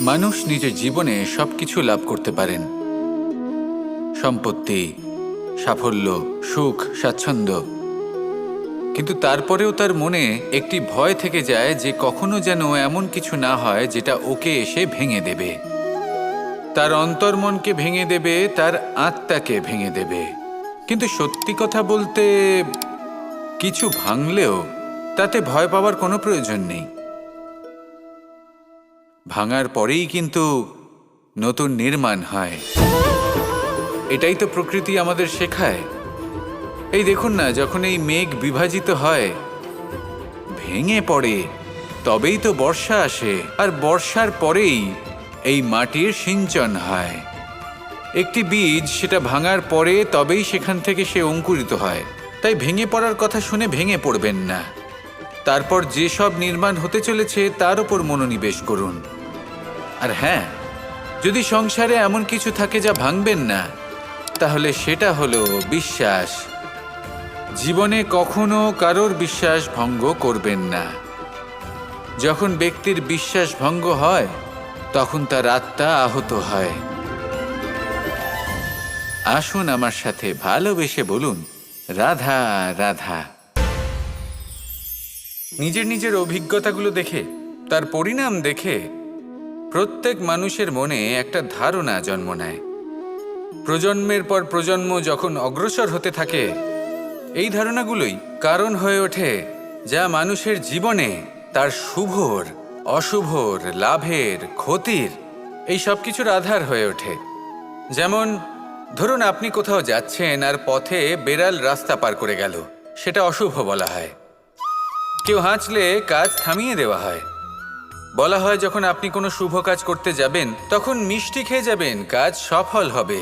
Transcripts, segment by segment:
মানুষ নিজের জীবনে সবকিছু লাভ করতে পারেন, সম্পত্তি, সাফল্য, সুখ, স্বাচ্ছন্দ্য, কিন্তু তারপরেও তার মনে একটি ভয় থেকে যায় যে কখনো যেন এমন কিছু না হয় যেটা ওকে এসে ভেঙে দেবে, তার অন্তর্মনকে ভেঙে দেবে, তার আত্মাকে ভেঙে দেবে। কিন্তু সত্যি কথা বলতে কিছু ভাঙলেও তাতে ভয় পাওয়ার কোনো প্রয়োজন নেই। ভাঙার পরেই কিন্তু নতুন নির্মাণ হয়। এটাই তো প্রকৃতি আমাদের শেখায়। এই দেখুন না, যখন এই মেঘ বিভাজিত হয়, ভেঙে পড়ে, তবেই তো বর্ষা আসে, আর বর্ষার পরেই এই মাটির সিঞ্চন হয়। একটি বীজ সেটা ভাঙার পরে তবেই সেখান থেকে সে অঙ্কুরিত হয়। তাই ভেঙে পড়ার কথা শুনে ভেঙে পড়বেন না। তারপর যেসব নির্মাণ হতে চলেছে তার উপর মনোনিবেশ করুন। আর হ্যাঁ, যদি সংসারে এমন কিছু থাকে যা ভাঙবেন না, তাহলে সেটা হলো বিশ্বাস। জীবনে কখনো কারোর বিশ্বাস ভঙ্গ করবেন না। যখন ব্যক্তির বিশ্বাস ভঙ্গ হয় তখন তার আত্মা আহত হয়। আসুন আমার সাথে ভালোবেসে বলুন, রাধা রাধা। নিজের নিজের অভিজ্ঞতাগুলো দেখে, তার পরিণাম দেখে প্রত্যেক মানুষের মনে একটা ধারণা জন্ম নেয়। প্রজন্মের পর প্রজন্ম যখন অগ্রসর হতে থাকে, এই ধারণাগুলোই কারণ হয়ে ওঠে যা মানুষের জীবনে তার শুভর, অশুভর, লাভের, ক্ষতির এই সব কিছুর আধার হয়ে ওঠে। যেমন ধরুন, আপনি কোথাও যাচ্ছেন আর পথে বেড়াল রাস্তা পার করে গেল, সেটা অশুভ বলা হয়। কেউ হাঁচলে কাজ থামিয়ে দেওয়া হয়। বলা হয় যখন আপনি কোনো শুভ কাজ করতে যাবেন তখন মিষ্টি খেয়ে যাবেন, কাজ সফল হবে।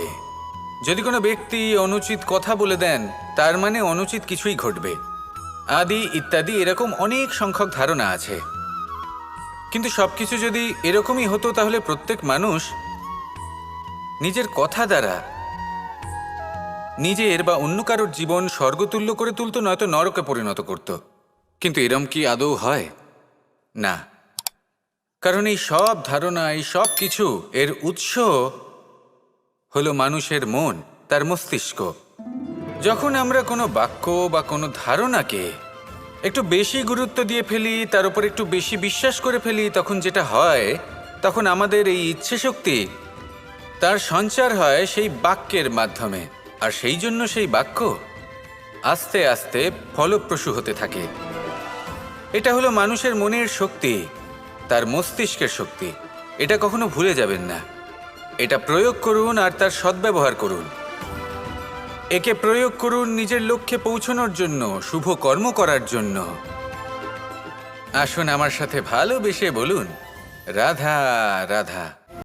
যদি কোনো ব্যক্তি অনুচিত কথা বলে দেন, তার মানে অনুচিত কিছুই ঘটবে, আদি ইত্যাদি। এরকম অনেক সংখ্যক ধারণা আছে। কিন্তু সবকিছু যদি এরকমই হতো তাহলে প্রত্যেক মানুষ নিজের কথা দ্বারা নিজের বা অন্য কারোর জীবন স্বর্গতুল্য করে তুলতো, নয়তো নরকে পরিণত করত। কিন্তু এরম কি আদৌ হয়? না। কারণ এই সব ধারণা, এই সব কিছু এর উৎস হলো মানুষের মন, তার মস্তিষ্ক। যখন আমরা কোনো বাক্য বা কোনো ধারণাকে একটু বেশি গুরুত্ব দিয়ে ফেলি, তার উপর একটু বেশি বিশ্বাস করে ফেলি, তখন যেটা হয়, তখন আমাদের এই ইচ্ছে শক্তি তার সঞ্চার হয় সেই বাক্যের মাধ্যমে। আর সেই জন্য সেই বাক্য আস্তে আস্তে ফলপ্রসূ হতে থাকে। এটা হলো মানুষের মনের শক্তি, তার মস্তিষ্কের শক্তি। এটা কখনো ভুলে যাবেন না। এটা প্রয়োগ করুন আর তার সদ্ব্যবহার করুন। একে প্রয়োগ করুন নিজের লক্ষ্যে পৌঁছানোর জন্য, শুভ কর্ম করার জন্য। আসুন আমার সাথে ভালোবেসে বলুন, রাধা রাধা।